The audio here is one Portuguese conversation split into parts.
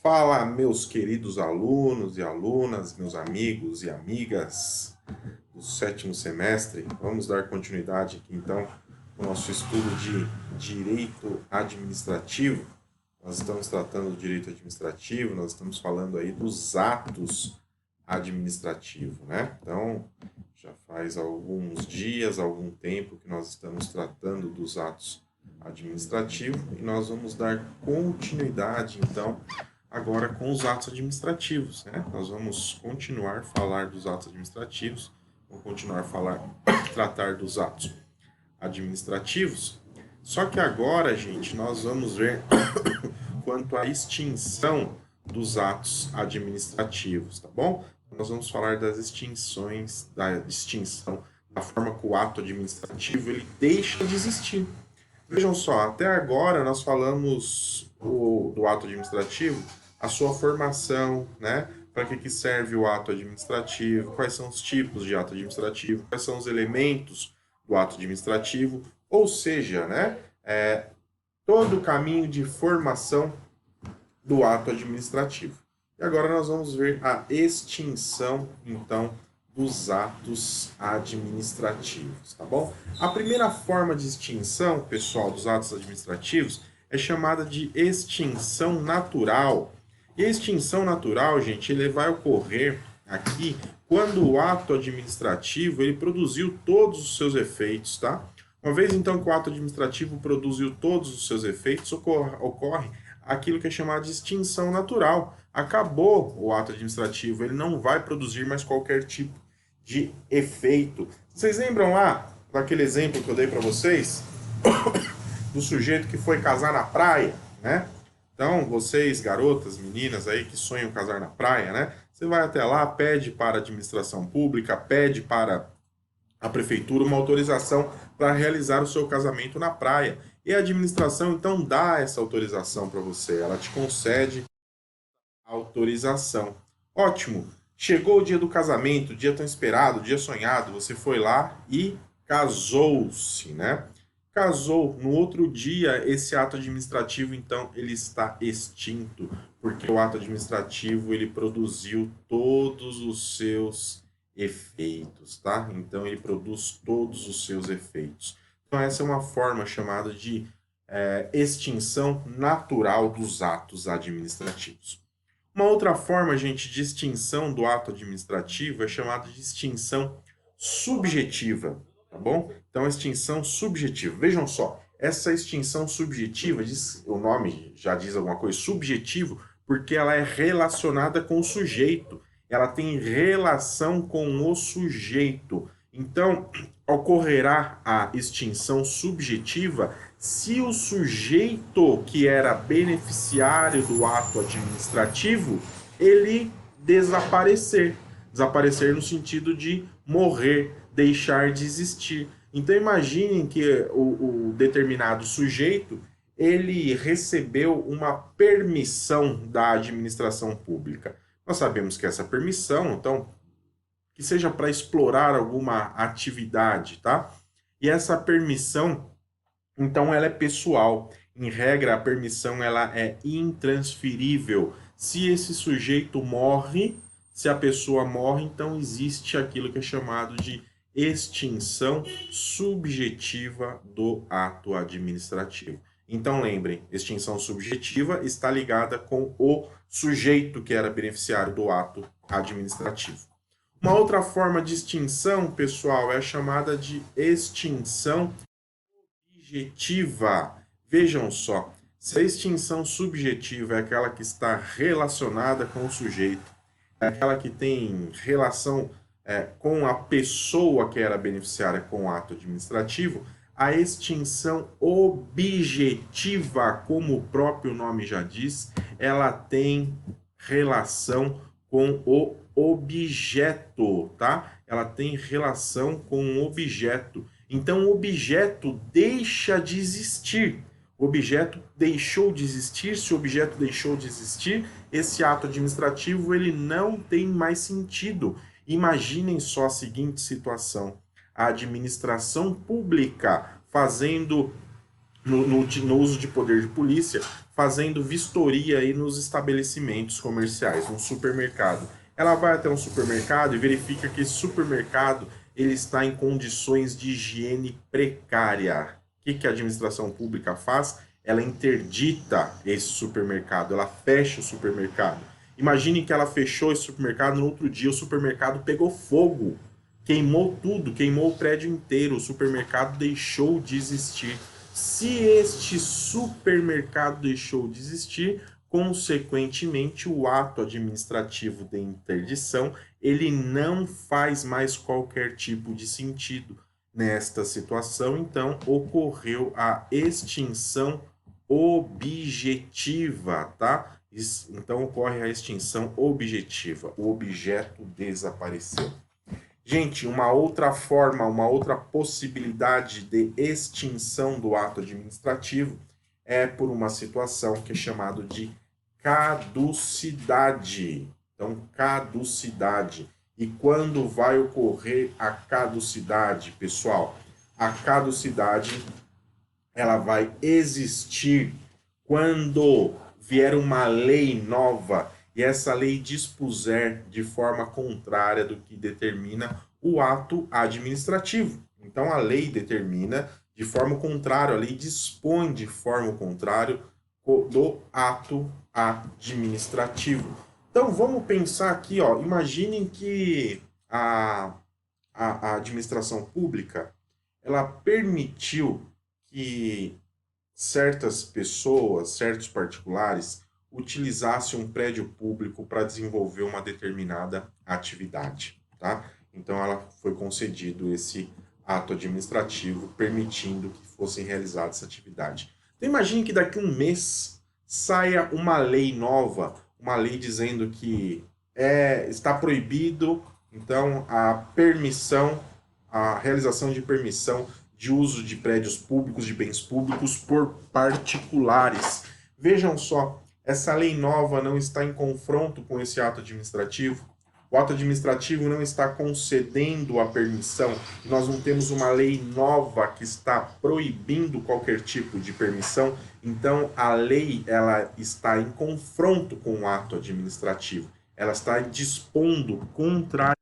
Fala, meus queridos alunos e alunas, meus amigos e amigas do sétimo semestre. Vamos dar continuidade aqui, então, ao nosso estudo de Direito Administrativo. Nós estamos tratando do direito administrativo, nós estamos falando aí dos atos administrativos, né? Então, já faz alguns dias, algum tempo que nós estamos tratando dos atos administrativos e nós vamos dar continuidade, então, agora com os atos administrativos, né? Nós vamos continuar a falar dos atos administrativos, vamos continuar a tratar dos atos administrativos, só que agora, gente, nós vamos ver quanto à extinção dos atos administrativos, tá bom? Nós vamos falar das extinções, da extinção, da forma que o ato administrativo ele deixa de existir. Vejam só, até agora nós falamos do ato administrativo, a sua formação, né? Para que serve o ato administrativo, quais são os tipos de ato administrativo, quais são os elementos do ato administrativo, ou seja, né? Todo o caminho de formação do ato administrativo. E agora nós vamos ver a extinção, então, dos atos administrativos, tá bom? A primeira forma de extinção, pessoal, dos atos administrativos é chamada de extinção natural. E a extinção natural, gente, ele vai ocorrer aqui quando o ato administrativo ele produziu todos os seus efeitos, tá? Uma vez então que o ato administrativo produziu todos os seus efeitos, ocorre aquilo que é chamado de extinção natural. Acabou o ato administrativo, ele não vai produzir mais qualquer tipo de efeito. Vocês lembram lá daquele exemplo que eu dei para vocês? Do sujeito que foi casar na praia, né? Então, vocês, garotas, meninas aí que sonham casar na praia, né? Você vai até lá, pede para a administração pública, pede para a prefeitura uma autorização para realizar o seu casamento na praia. E a administração, então, dá essa autorização para você. Ela te concede a autorização. Ótimo! Chegou o dia do casamento, o dia tão esperado, o dia sonhado, você foi lá e casou-se, né? Casou, no outro dia, esse ato administrativo, então, ele está extinto, porque o ato administrativo, ele produziu todos os seus efeitos, tá? Então, ele produz todos os seus efeitos. Então, essa é uma forma chamada de extinção natural dos atos administrativos. Uma outra forma, gente, de extinção do ato administrativo é chamada de extinção subjetiva, tá bom? Então, extinção subjetiva. Vejam só, essa extinção subjetiva, o nome já diz alguma coisa, subjetivo, porque ela é relacionada com o sujeito. Ela tem relação com o sujeito. Então, ocorrerá a extinção subjetiva se o sujeito que era beneficiário do ato administrativo, ele desaparecer. Desaparecer no sentido de morrer, deixar de existir. Então imaginem que o determinado sujeito, ele recebeu uma permissão da administração pública. Nós sabemos que essa permissão, então, que seja para explorar alguma atividade, tá? E essa permissão, então, ela é pessoal. Em regra, a permissão ela é intransferível. Se esse sujeito morre, se a pessoa morre, então existe aquilo que é chamado de extinção subjetiva do ato administrativo. Então, lembrem, extinção subjetiva está ligada com o sujeito que era beneficiário do ato administrativo. Uma outra forma de extinção, pessoal, é chamada de extinção subjetiva. Vejam só, se a extinção subjetiva é aquela que está relacionada com o sujeito, é aquela que tem relação com a pessoa que era beneficiária com o ato administrativo, a extinção objetiva, como o próprio nome já diz, ela tem relação com o objeto, tá? Ela tem relação com o objeto. Então, o objeto deixa de existir. O objeto deixou de existir. Se o objeto deixou de existir, esse ato administrativo ele não tem mais sentido. Imaginem só a seguinte situação. A administração pública fazendo, no uso de poder de polícia, fazendo vistoria aí nos estabelecimentos comerciais, no supermercado. Ela vai até um supermercado e verifica que esse supermercado ele está em condições de higiene precária. O que a administração pública faz? Ela interdita esse supermercado, ela fecha o supermercado. Imagine que ela fechou esse supermercado, no outro dia o supermercado pegou fogo, queimou tudo, queimou o prédio inteiro, o supermercado deixou de existir. Se este supermercado deixou de existir, consequentemente, o ato administrativo de interdição, ele não faz mais qualquer tipo de sentido. Nesta situação, então, ocorreu a extinção objetiva, tá? Então, ocorre a extinção objetiva. O objeto desapareceu. Gente, uma outra forma, uma outra possibilidade de extinção do ato administrativo é por uma situação que é chamada de caducidade. Então, caducidade. E quando vai ocorrer a caducidade, pessoal? A caducidade, ela vai existir quando vier uma lei nova e essa lei dispuser de forma contrária do que determina o ato administrativo. Então, a lei determina de forma contrária, a lei dispõe de forma contrária do ato administrativo. Então, vamos pensar aqui, ó, imaginem que a administração pública, ela permitiu que certas pessoas, certos particulares, utilizasse um prédio público para desenvolver uma determinada atividade, tá? Então, ela foi concedido esse ato administrativo permitindo que fossem realizadas essa atividade. Então, imagine que daqui a um mês saia uma lei nova, uma lei dizendo que está proibido, então, a realização de permissão de uso de prédios públicos, de bens públicos por particulares. Vejam só, essa lei nova não está em confronto com esse ato administrativo. O ato administrativo não está concedendo a permissão. Nós não temos uma lei nova que está proibindo qualquer tipo de permissão. Então, a lei ela está em confronto com o ato administrativo. Ela está dispondo contrário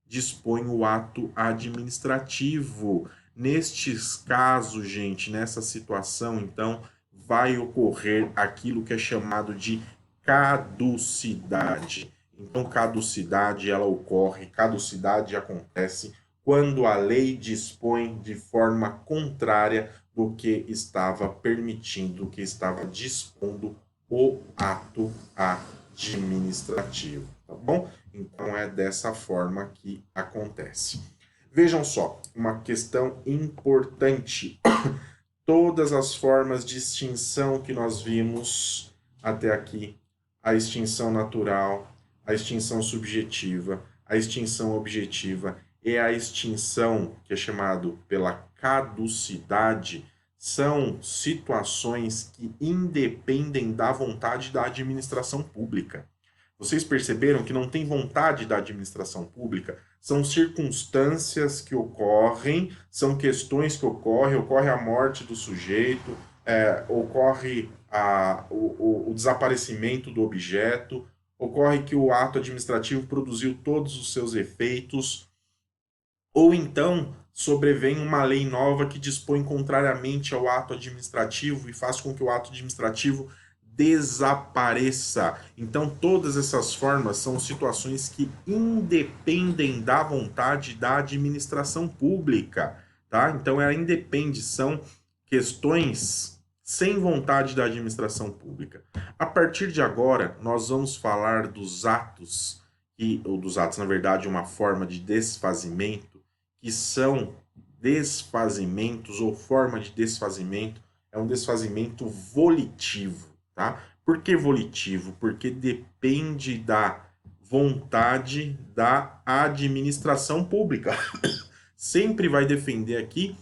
dispõe o ato administrativo. Nestes casos, gente, nessa situação, então, vai ocorrer aquilo que é chamado de caducidade. Então, caducidade, ela ocorre, caducidade acontece quando a lei dispõe de forma contrária do que estava permitindo, do que estava dispondo o ato administrativo, tá bom? Então, é dessa forma que acontece. Vejam só, uma questão importante. Todas as formas de extinção que nós vimos até aqui, a extinção natural, a extinção subjetiva, a extinção objetiva e a extinção, que é chamado pela caducidade, são situações que independem da vontade da administração pública. Vocês perceberam que não tem vontade da administração pública? São circunstâncias que ocorrem, são questões que ocorrem, ocorre a morte do sujeito, ocorre o desaparecimento do objeto, ocorre que o ato administrativo produziu todos os seus efeitos, ou então sobrevém uma lei nova que dispõe contrariamente ao ato administrativo e faz com que o ato administrativo desapareça. Então, todas essas formas são situações que independem da vontade da administração pública, tá? Então, ela independe, são questões sem vontade da administração pública. A partir de agora, nós vamos falar dos atos, ou dos atos, na verdade, uma forma de desfazimento, que são desfazimentos ou forma de desfazimento, é um desfazimento volitivo. Tá? Por que volitivo? Porque depende da vontade da administração pública. Sempre vai depender aqui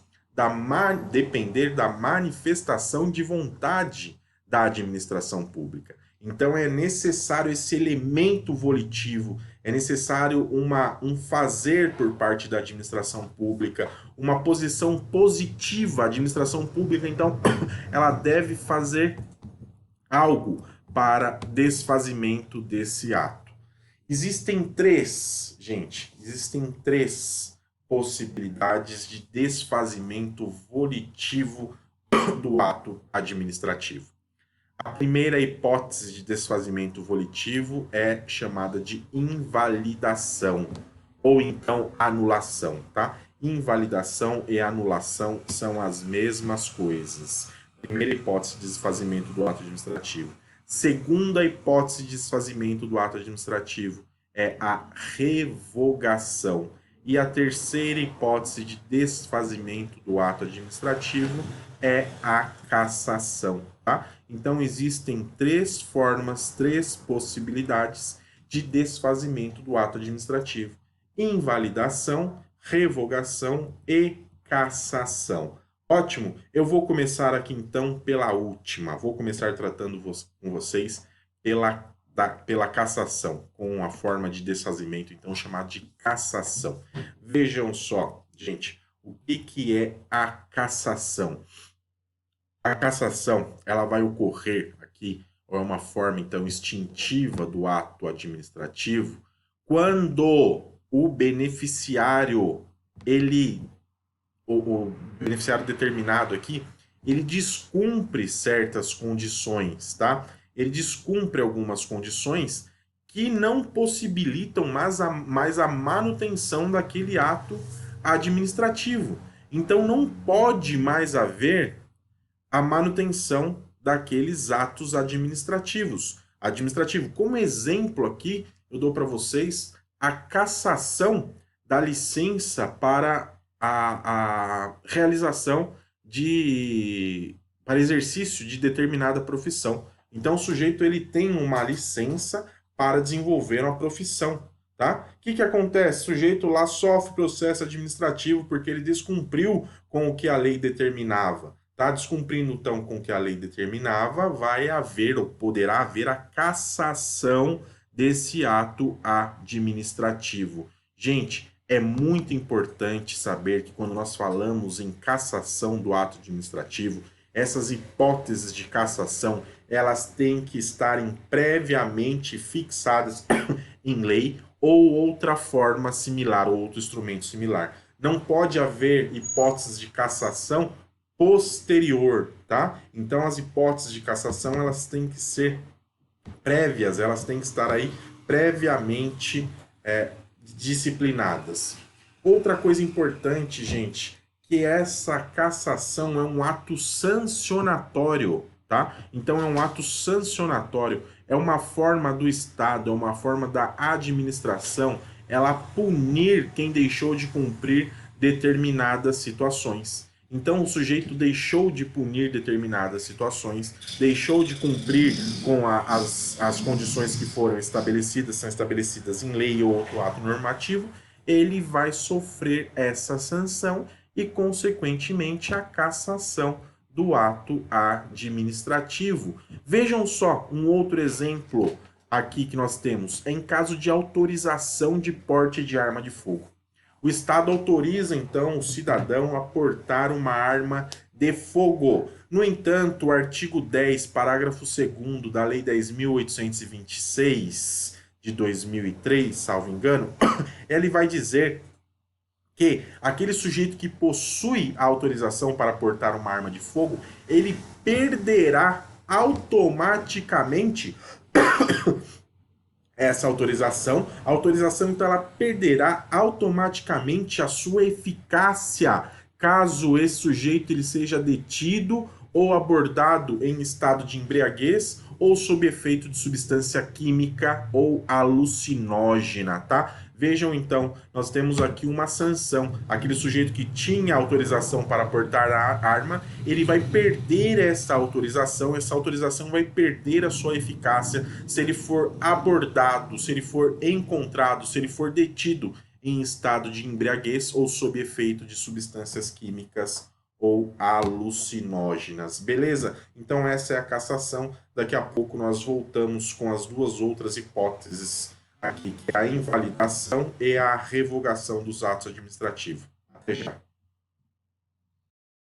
depender da manifestação de vontade da administração pública. Então é necessário esse elemento volitivo, é necessário um fazer por parte da administração pública, uma posição positiva. A administração pública, então, ela deve fazer algo para desfazimento desse ato. Existem três possibilidades de desfazimento volitivo do ato administrativo. A primeira hipótese de desfazimento volitivo é chamada de invalidação, ou então anulação, tá? Invalidação e anulação são as mesmas coisas. Primeira hipótese de desfazimento do ato administrativo. Segunda hipótese de desfazimento do ato administrativo é a revogação. E a terceira hipótese de desfazimento do ato administrativo é a cassação, tá? Então, existem três formas, três possibilidades de desfazimento do ato administrativo: invalidação, revogação e cassação. Ótimo, eu vou começar aqui então pela última. Vou começar tratando com vocês pela cassação, com a forma de desfazimento então chamada de cassação. Vejam só, gente, o que é a cassação? A cassação, ela vai ocorrer aqui, ou é uma forma então extintiva do ato administrativo, quando o beneficiário, o beneficiário determinado aqui, ele descumpre certas condições, tá? Ele descumpre algumas condições que não possibilitam mais a manutenção daquele ato administrativo. Então, não pode mais haver a manutenção daqueles atos administrativos. Como exemplo aqui, eu dou para vocês a cassação da licença para a realização para exercício de determinada profissão. Então, o sujeito ele tem uma licença para desenvolver uma profissão, tá? O que acontece? O sujeito lá sofre processo administrativo porque ele descumpriu com o que a lei determinava. Tá? Descumprindo então com o que a lei determinava, vai haver ou poderá haver a cassação desse ato administrativo. Gente, é muito importante saber que quando nós falamos em cassação do ato administrativo, essas hipóteses de cassação, elas têm que estarem previamente fixadas em lei ou outra forma similar, ou outro instrumento similar. Não pode haver hipóteses de cassação posterior, tá? Então, as hipóteses de cassação, elas têm que ser prévias, elas têm que estar aí previamente disciplinadas. Outra coisa importante, gente, que essa cassação é um ato sancionatório, tá? Então, é um ato sancionatório, é uma forma do Estado, é uma forma da administração, ela punir quem deixou de cumprir determinadas situações. Então, o sujeito deixou de punir determinadas situações, deixou de cumprir com as condições que foram estabelecidas, são estabelecidas em lei ou outro ato normativo, ele vai sofrer essa sanção e, consequentemente, a cassação do ato administrativo. Vejam só um outro exemplo aqui que nós temos. É em caso de autorização de porte de arma de fogo. O Estado autoriza, então, o cidadão a portar uma arma de fogo. No entanto, o artigo 10, parágrafo 2º da Lei 10.826 de 2003, salvo engano, ele vai dizer que aquele sujeito que possui a autorização para portar uma arma de fogo, ele perderá automaticamente essa autorização. A autorização, então, ela perderá automaticamente a sua eficácia caso esse sujeito ele seja detido ou abordado em estado de embriaguez ou sob efeito de substância química ou alucinógena, tá? Vejam, então, nós temos aqui uma sanção. Aquele sujeito que tinha autorização para portar a arma, ele vai perder essa autorização vai perder a sua eficácia se ele for abordado, se ele for encontrado, se ele for detido em estado de embriaguez ou sob efeito de substâncias químicas ou alucinógenas. Beleza? Então essa é a cassação. Daqui a pouco nós voltamos com as duas outras hipóteses aqui, que é a invalidação e a revogação dos atos administrativos. Até já.